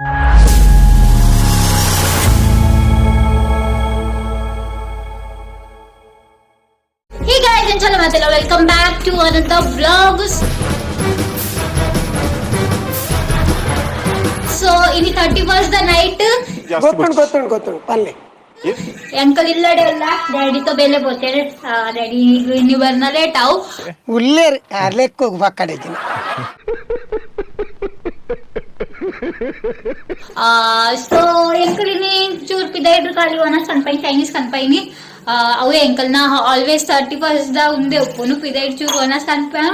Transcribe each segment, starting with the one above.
Hey guys, and Chalamatila, welcome back to another vlogs. So, ini 31st the night. ಗೊತ್ತುಂಟು ಪಲ್ಲೆ uncle ಇಲ್ಲಡೆ ಅಲ್ಲ daddy ತೋ ಬೇಲೆ ಬೋತೇನೆ ಡ್ಯಾಡಿ ಇನ್ನಿ ಬರ್ನ ಲೇಟ್ ಆವು ಉಲ್ಲೆ ಲೆಕ್ಕ ಪಕ್ಕಡೆ ಸೊ ಅಂಕಲ್ ini ಚೂರ್ ಪಿದೈ ಇಡ್ರು ಕಾಲಿ ವನ ಸನ್ಪೈ ಚೈನೀಸ್ ಕನ್ಪೈನಿ ಅವು ಅಂಕಲ್ ನಾ ಆಲ್ವೇಸ್ 31st ದ ಉಂದೆ ಉಪ್ಪುನು ಪಿದೈ ಚೂರ್ ವನ ಸನ್ಪೈ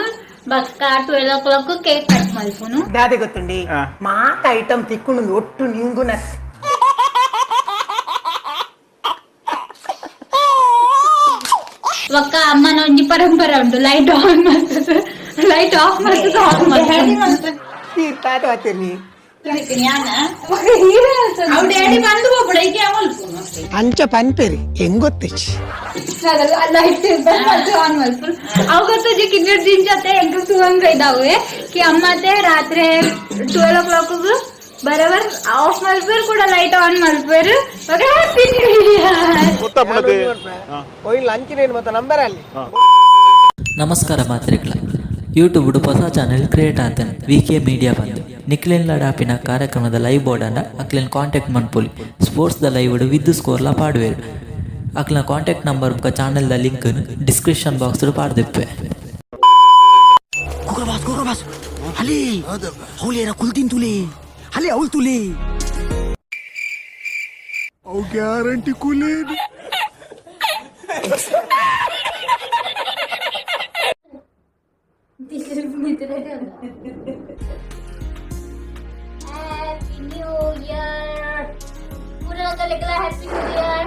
ಬಕ್ಕ 12 o'clock ಕೇಕ್ ಕಟ್ ಮಲ್ಪುನು ದಾದೆ ಗೊತ್ತುಂಡಿ ಮಾತ ಐಟಮ್ ತಿಕ್ಕುಂಡು ಒಟ್ಟು ನಿಂಗುನ ಒಕ್ಕ ಅಮ್ಮನ ಒಂಜಿ ಪರಂಪರೆ ಉಂಟು ಲೈಟ್ ಆನ್ ಮಾಡ್ತದೆ ಲೈಟ್ ಆಫ್ ಮಾಡ್ತದೆ ಆಫ್ ಮಾಡ್ತದೆ ತೀರ್ತಾಟ ಆತೇನಿ ಅಂಚ ಪನ್ಪೇರಿ ಹೆಂಗೊತ್ತೆಚ್ಚಿ ಲೈಟ್ ಆನ್ ಮಾಡ್ತಾರೆ ಅವತ್ತು ಕಿನ್ನರ್ ದಿನ ಜೊತೆ ಹೆಂಗ ಸುವಂಗ ಇದಾವೆ ಕಿ ಅಮ್ಮತೆ ರಾತ್ರಿ 12 o'clock ಬರಬರ್ ಆಫ್ ಮಾಡ್ಬೇರು ಕೂಡ ಲೈಟ್ ಆನ್ ಮಾಡ್ಬೇರು ಲಂಚಿನೇನು ಮತ್ತೆ ನಂಬರ್ ಅಲ್ಲಿ ನಮಸ್ಕಾರ ಮಾತ್ರಿಗಳ ಯೂಟ್ಯೂಬ್ ಹೊಸ ಚಾನೆಲ್ ಕ್ರಿಯೇಟ್ ಆತನ ವಿಕೆ ಮೀಡಿಯಾ ಬಂದು ನಿಕ್ಲಿನ್ ಲಡಾಪಿನ ಕಾರ್ಯಕ್ರಮದ ಲೈವ್ ಬೋರ್ಡನ್ನು ಅಕ್ಲಿನ ಕಾಂಟ್ಯಾಕ್ಟ್ ಮಾಡ್ಪೊಲಿ ಸ್ಪೋರ್ಟ್ಸ್ ದ ಲೈವ್ ವಿದ್ ಸ್ಕೋರ್ಲ ಪಾಡುವೇರು ಅಕ್ಲಿನ ಕಾಂಟ್ಯಾಕ್ಟ್ ನಂಬರ್ ಮುಖ ಚಾನೆಲ್ ದ ಲಿಂಕ್ ಡಿಸ್ಕ್ರಿಪ್ಷನ್ ಬಾಕ್ಸ್ ಪಾಡ್ದಿಪ್ಪೆ ಅಲ್ಲಿ ಅವಲೇನ ಕುಲ್ತಿನ್ ತುಲಿ ಅಲ್ಲಿ ಅವಳು ತುಲಿ ಅವು ಗ್ಯಾರಂಟಿ ಕುಲಿ Happy New Year. Pura kali-kala Happy New Year.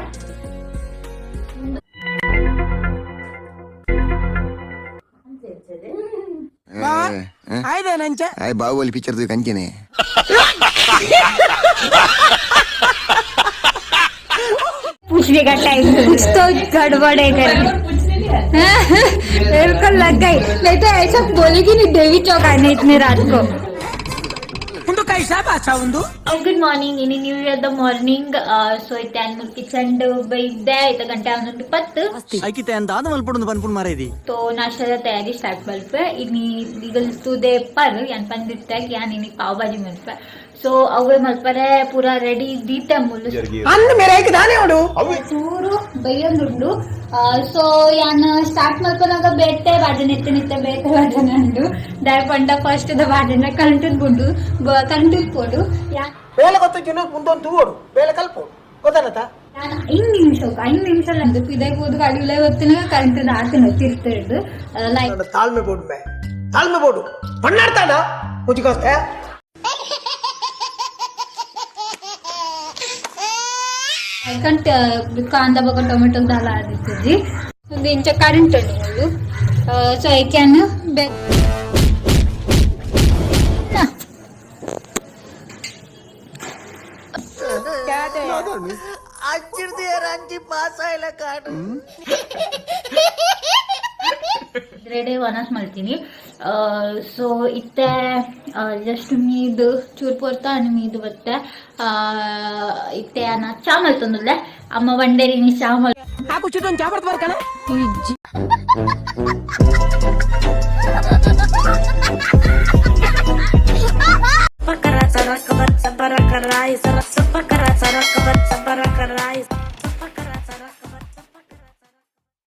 ಆಯ್ತಾ ನಂಚ ಆಯ್ ಬಾಹುಬಲಿ ಪಿಕ್ಚರ್ ಕಂಚನೆ पूछने का टाइम तो गड़बड़ है कर बिल्कुल लग गई नहीं तो ऐसा बोलेगी नहीं देवी चौक आने इतने रात को ಒಂದು ಕೈಸಾ ಬಾಚಾ ಒಂದು ಗುಡ್ ಮಾರ್ನಿಂಗ್ ಇನಿ new here the morning so ಇತ್ತೆ ಅನ್ನು ಕಿಚನ್ ಬೈದ್ದೆ ಇತ್ತ ಗಂಟೆ 11:20 ಐಕಿತೆ ಅಂದಾದ ಮಲ್ಪುಡು ಪನ್ಪುನ್ ಮಾರೇದಿ तो नाश्ता तैयारी स्टार्ट मल्पे इनी लीगल तू दे पर यान पंदित्ता यान इनी पाव भाजी मल्पे सो अवे मल्परे पूरा रेडी दीते मुल्ಲು ಅನ್ನ ಮೇರೆಗೆ ದಾನೆ ಅವಡು ಚೂರು ಬೈಯೊಂದುಂಡು ಸೊ ಯಾನ್ ಸ್ಟಾರ್ಟ್ ಮಲ್ಪನಾಗ ಬೇಟೆ ಬಾಜನೆ ನಿತ್ತೆ ಬೇಟೆ ಬಾಜನೆ ಉಂಡು ದಯಪಂಡ ಫಸ್ಟ್ ದ ಬಾಜನೆ ಕಂಟಿದ್ ಬುಂಡು ಕಂಟಿದ್ ಪೋಡು ಯಾನ್ ಬೇಲೆ ಗೊತ್ತು ಜನ ಮುಂದೊಂದು ತೂಗೋಡು ಬೇಲೆ ಕಲ್ಪು ಗೊತ್ತಾನತ ನಾನು 5 ನಿಮಿಷ ಅಂದು ಪಿದೈ ಹೋದ ಅಡಿಲೆ ಹೊತ್ತಿನ ಕರೆಂಟ್ ಆತನ ತಿರ್ತಿರ್ದು ಲೈಕ್ ತಾಳ್ಮೆ ಬೋಡು ಪಣ್ಣಾಡ್ತಾಡ ಮುಜಿಗೋಸ್ತೆ कंट कांदा बघा टोमॅटो झाला आधी तुझी त्यांच्या काढून टोमॅटो सो ऐक्यान ರೆಡಿ ವನಸ್ ಮಾಡ್ತೀನಿ ಸೊ ಇತ್ತೆ ಜಸ್ಟ್ ಮೀದು ಚೂರು ಪೋರ್ತ आणि ಮೀದು ಬತ್ತೆ ಇತ್ತೆ ಅನ್ನ ಚಾ ಮಲ್ತಂದುಲ್ಲೆ ಅಮ್ಮ ವಂಡೇರಿ ನೀ ಚಾ ಮಲ್ ಹಾಕು ಚಿಟೊಂದು ಚಾ ಬರ್ತ ಬರ್ಕಣ Pakara sarak kabat sabara karai sarak sapakara sarak kabat sabara karai